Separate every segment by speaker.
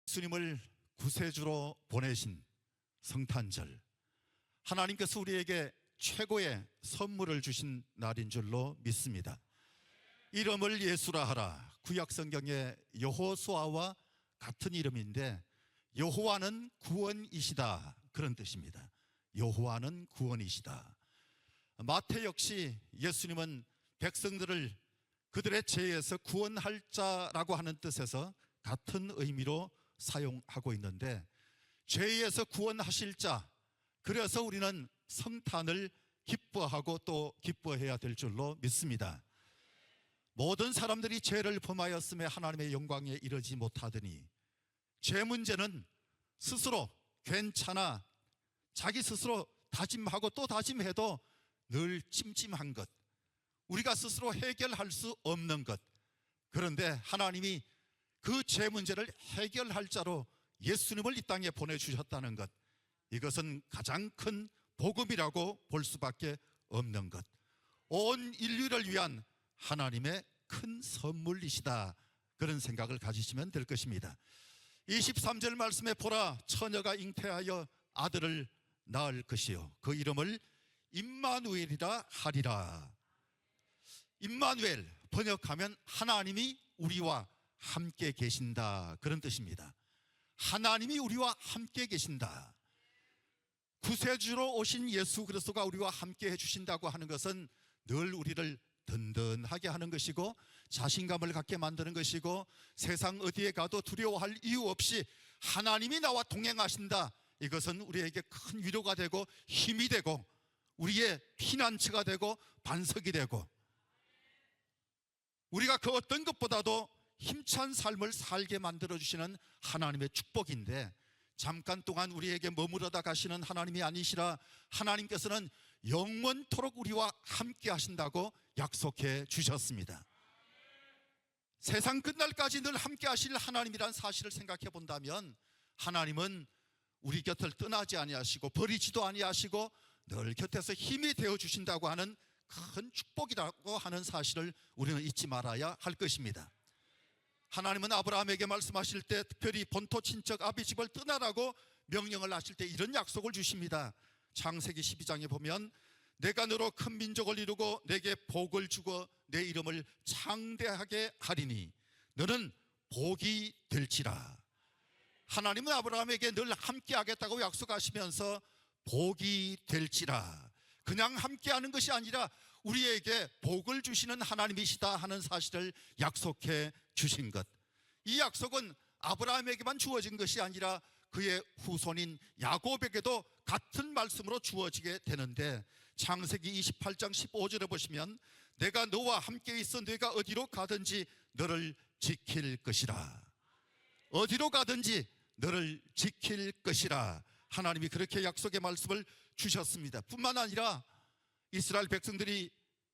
Speaker 1: 예수님을 구세주로 보내신 성탄절, 하나님께서 우리에게 최고의 선물을 주신 날인 줄로 믿습니다. 이름을 예수라 하라, 구약성경의 여호수아와 같은 이름인데 여호와는 구원이시다, 그런 뜻입니다. 여호와는 구원이시다. 마태 역시 예수님은 백성들을 그들의 죄에서 구원할 자라고 하는 뜻에서 같은 의미로 사용하고 있는데, 죄에서 구원하실 자, 그래서 우리는 성탄을 기뻐하고 또 기뻐해야 될 줄로 믿습니다. 모든 사람들이 죄를 범하였음에 하나님의 영광에 이르지 못하더니, 죄 문제는 스스로 괜찮아, 자기 스스로 다짐하고 또 다짐해도 늘 찜찜한 것, 우리가 스스로 해결할 수 없는 것. 그런데 하나님이 그 죄 문제를 해결할 자로 예수님을 이 땅에 보내주셨다는 것, 이것은 가장 큰 복음이라고 볼 수밖에 없는 것, 온 인류를 위한 하나님의 큰 선물이시다, 그런 생각을 가지시면 될 것입니다. 23절 말씀에 보라, 처녀가 잉태하여 아들을 낳을 것이요 그 이름을 임마누엘이라 하리라. 임마누엘, 번역하면 하나님이 우리와 함께 계신다, 그런 뜻입니다. 하나님이 우리와 함께 계신다. 구세주로 오신 예수 그리스도가 우리와 함께 해주신다고 하는 것은 늘 우리를 든든하게 하는 것이고 자신감을 갖게 만드는 것이고, 세상 어디에 가도 두려워할 이유 없이 하나님이 나와 동행하신다, 이것은 우리에게 큰 위로가 되고 힘이 되고 우리의 피난처가 되고 반석이 되고, 우리가 그 어떤 것보다도 힘찬 삶을 살게 만들어주시는 하나님의 축복인데, 잠깐 동안 우리에게 머무르다 가시는 하나님이 아니시라 하나님께서는 영원토록 우리와 함께 하신다고 약속해 주셨습니다. 세상 끝날까지 늘 함께 하실 하나님이란 사실을 생각해 본다면, 하나님은 우리 곁을 떠나지 아니하시고 버리지도 아니하시고 늘 곁에서 힘이 되어 주신다고 하는 큰 축복이라고 하는 사실을 우리는 잊지 말아야 할 것입니다. 하나님은 아브라함에게 말씀하실 때 특별히 본토 친척 아비 집을 떠나라고 명령을 하실 때 이런 약속을 주십니다. 창세기 12장에 보면 내가 너로 큰 민족을 이루고 내게 복을 주고 내 이름을 창대하게 하리니 너는 복이 될지라. 하나님은 아브라함에게 늘 함께 하겠다고 약속하시면서 복이 될지라, 그냥 함께하는 것이 아니라 우리에게 복을 주시는 하나님이시다 하는 사실을 약속해 주신 것, 이 약속은 아브라함에게만 주어진 것이 아니라 그의 후손인 야곱에게도 같은 말씀으로 주어지게 되는데, 창세기 28장 15절에 보시면 내가 너와 함께 있어 네가 어디로 가든지 너를 지킬 것이라. 어디로 가든지 너를 지킬 것이라. 하나님이 그렇게 약속의 말씀을 주셨습니다. 뿐만 아니라 이스라엘 백성들이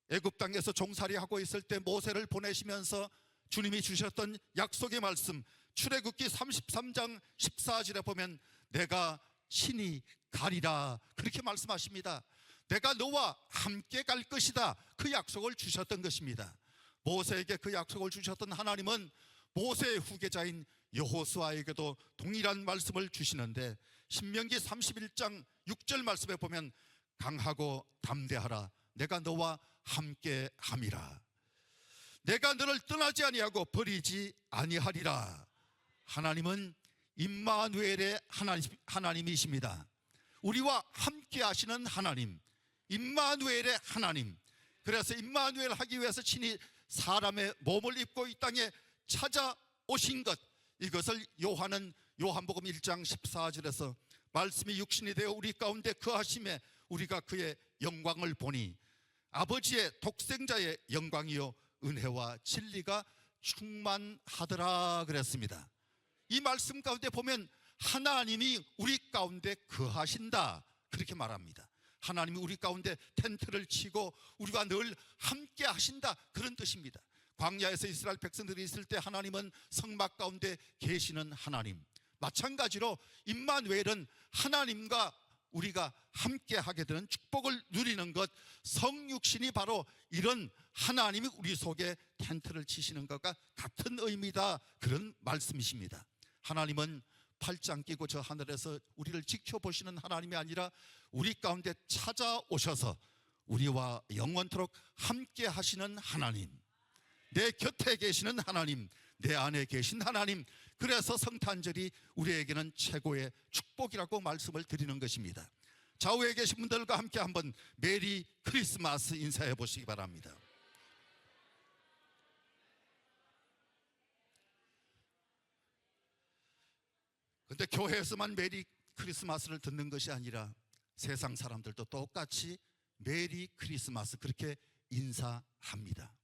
Speaker 1: 애굽 땅에서 종살이하고 있을 때 모세를 보내시면서 주님이 주셨던 약속의 말씀, 출애굽기 33장 14절에 보면 내가 친히 가리라, 그렇게 말씀하십니다. 내가 너와 함께 갈 것이다, 그 약속을 주셨던 것입니다. 모세에게 그 약속을 주셨던 하나님은 모세의 후계자인 여호수아에게도 동일한 말씀을 주시는데, 신명기 31장 6절 말씀에 보면 강하고 담대하라, 내가 너와 함께 함이라. 내가 너를 떠나지 아니하고 버리지 아니하리라. 하나님은 임마누엘의 하나님이십니다. 우리와 함께 하시는 하나님, 임마누엘의 하나님. 그래서 임마누엘 하기 위해서 친히 사람의 몸을 입고 이 땅에 찾아오신 것, 이것을 요한은 요한복음 1장 14절에서 말씀이 육신이 되어 우리 가운데 거하심에 우리가 그의 영광을 보니 아버지의 독생자의 영광이요 은혜와 진리가 충만하더라 그랬습니다. 이 말씀 가운데 보면 하나님이 우리 가운데 거하신다, 그렇게 말합니다. 하나님이 우리 가운데 텐트를 치고 우리가 늘 함께 하신다, 그런 뜻입니다. 광야에서 이스라엘 백성들이 있을 때 하나님은 성막 가운데 계시는 하나님, 마찬가지로 임마누엘은 하나님과 우리가 함께 하게 되는 축복을 누리는 것, 성육신이 바로 이런 하나님이 우리 속에 텐트를 치시는 것과 같은 의미다, 그런 말씀이십니다. 하나님은 팔짱 끼고 저 하늘에서 우리를 지켜보시는 하나님이 아니라 우리 가운데 찾아오셔서 우리와 영원토록 함께 하시는 하나님, 내 곁에 계시는 하나님, 내 안에 계신 하나님. 그래서 성탄절이 우리에게는 최고의 축복이라고 말씀을 드리는 것입니다. 좌우에 계신 분들과 함께 한번 메리 크리스마스 인사해 보시기 바랍니다. 근데 교회에서만 메리 크리스마스를 듣는 것이 아니라 세상 사람들도 똑같이 메리 크리스마스 그렇게 인사합니다.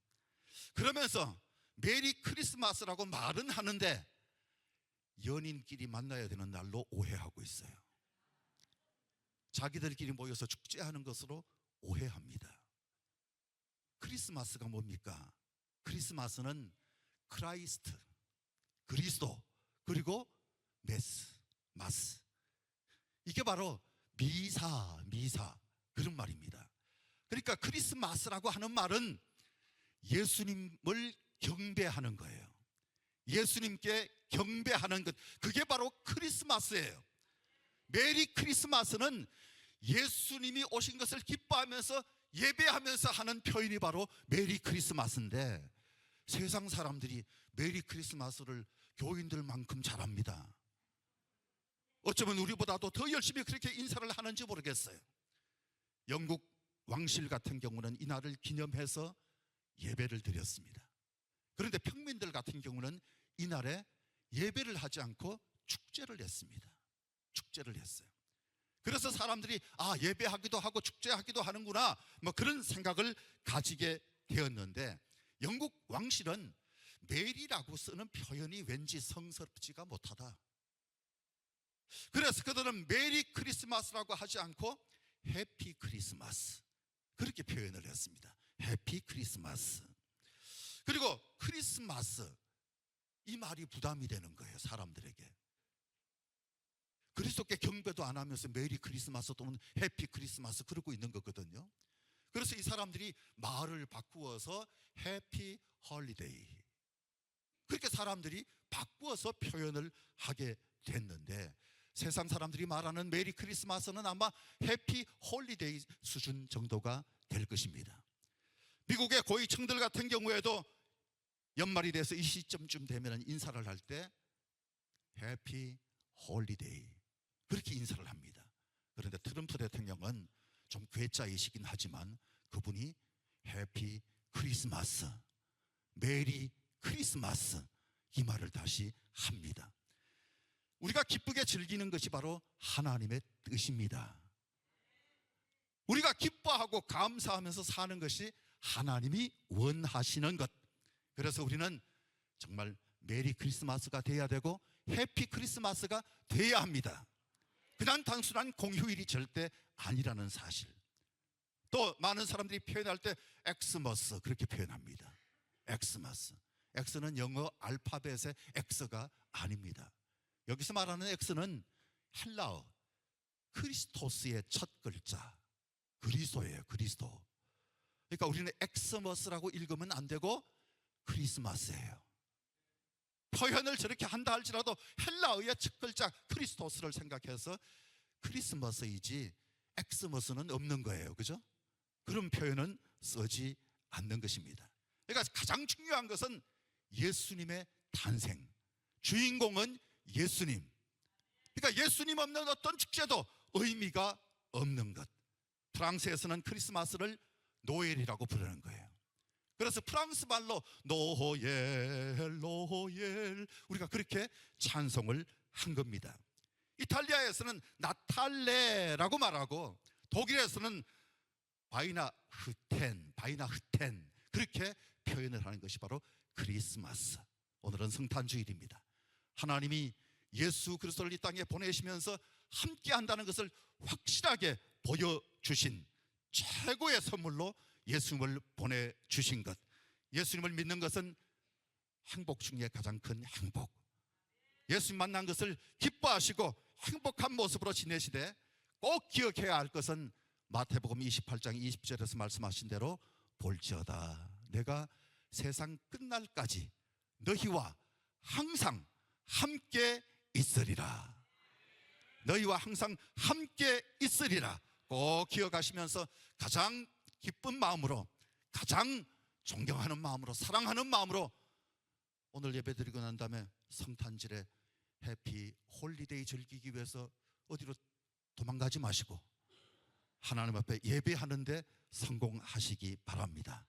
Speaker 1: 그러면서 메리 크리스마스라고 말은 하는데 연인끼리 만나야 되는 날로 오해하고 있어요. 자기들끼리 모여서 축제하는 것으로 오해합니다. 크리스마스가 뭡니까? 크리스마스는 크라이스트, 그리스도, 그리고 메스, 마스, 이게 바로 미사 그런 말입니다. 그러니까 크리스마스라고 하는 말은 예수님을 경배하는 거예요. 예수님께 경배하는 것, 그게 바로 크리스마스예요. 메리 크리스마스는 예수님이 오신 것을 기뻐하면서 예배하면서 하는 표현이 바로 메리 크리스마스인데, 세상 사람들이 메리 크리스마스를 교인들만큼 잘합니다. 어쩌면 우리보다도 더 열심히 그렇게 인사를 하는지 모르겠어요. 영국 왕실 같은 경우는 이날을 기념해서 예배를 드렸습니다. 그런데 평민들 같은 경우는 이날에 예배를 하지 않고 축제를 했습니다. 축제를 했어요. 그래서 사람들이 예배하기도 하고 축제하기도 하는구나, 뭐 그런 생각을 가지게 되었는데, 영국 왕실은 메리라고 쓰는 표현이 왠지 성스럽지가 못하다. 그래서 그들은 메리 크리스마스라고 하지 않고 해피 크리스마스 그렇게 표현을 했습니다. 해피 크리스마스. 그리고 크리스마스, 이 말이 부담이 되는 거예요, 사람들에게. 그리스도께 경배도 안 하면서 메리 크리스마스 또는 해피 크리스마스 그러고 있는 거거든요. 그래서 이 사람들이 말을 바꾸어서 해피 홀리데이, 그렇게 사람들이 바꾸어서 표현을 하게 됐는데, 세상 사람들이 말하는 메리 크리스마스는 아마 해피 홀리데이 수준 정도가 될 것입니다. 미국의 고위층들 같은 경우에도 연말이 돼서 이 시점쯤 되면 인사를 할 때 해피 홀리데이 그렇게 인사를 합니다. 그런데 트럼프 대통령은 좀 괴짜이시긴 하지만 그분이 해피 크리스마스, 메리 크리스마스 이 말을 다시 합니다. 우리가 기쁘게 즐기는 것이 바로 하나님의 뜻입니다. 우리가 기뻐하고 감사하면서 사는 것이 하나님이 원하시는 것. 그래서 우리는 정말 메리 크리스마스가 돼야 되고 해피 크리스마스가 돼야 합니다. 그냥 단순한 공휴일이 절대 아니라는 사실. 또 많은 사람들이 표현할 때 엑스머스 그렇게 표현합니다. 엑스머스. 엑스는 영어 알파벳의 엑스가 아닙니다. 여기서 말하는 엑스는 헬라어 크리스토스의 첫 글자 그리스도예요. 그리스도. 그러니까 우리는 엑스머스라고 읽으면 안 되고 크리스마스예요. 표현을 저렇게 한다 할지라도 헬라어의 첫 글자 크리스토스를 생각해서 크리스마스이지 엑스머스는 없는 거예요. 그죠? 그런 표현은 쓰지 않는 것입니다. 그러니까 가장 중요한 것은 예수님의 탄생, 주인공은 예수님. 그러니까 예수님 없는 어떤 축제도 의미가 없는 것. 프랑스에서는 크리스마스를 노엘이라고 부르는 거예요. 그래서 프랑스 말로 노엘 노엘 우리가 그렇게 찬송을 한 겁니다. 이탈리아에서는 나탈레라고 말하고, 독일에서는 바이나흐텐 그렇게 표현을 하는 것이 바로 크리스마스. 오늘은 성탄주일입니다. 하나님이 예수 그리스도를 이 땅에 보내시면서 함께 한다는 것을 확실하게 보여주신 최고의 선물로 예수님을 보내주신 것. 예수님을 믿는 것은 행복 중에 가장 큰 행복. 예수님 만난 것을 기뻐하시고 행복한 모습으로 지내시되, 꼭 기억해야 할 것은 마태복음 28장 20절에서 말씀하신 대로 볼지어다 내가 세상 끝날까지 너희와 항상 함께 있으리라. 너희와 항상 함께 있으리라. 꼭 기억하시면서 가장 기쁜 마음으로, 가장 존경하는 마음으로, 사랑하는 마음으로 오늘 예배드리고 난 다음에 성탄절에 해피 홀리데이 즐기기 위해서 어디로 도망가지 마시고 하나님 앞에 예배하는데 성공하시기 바랍니다.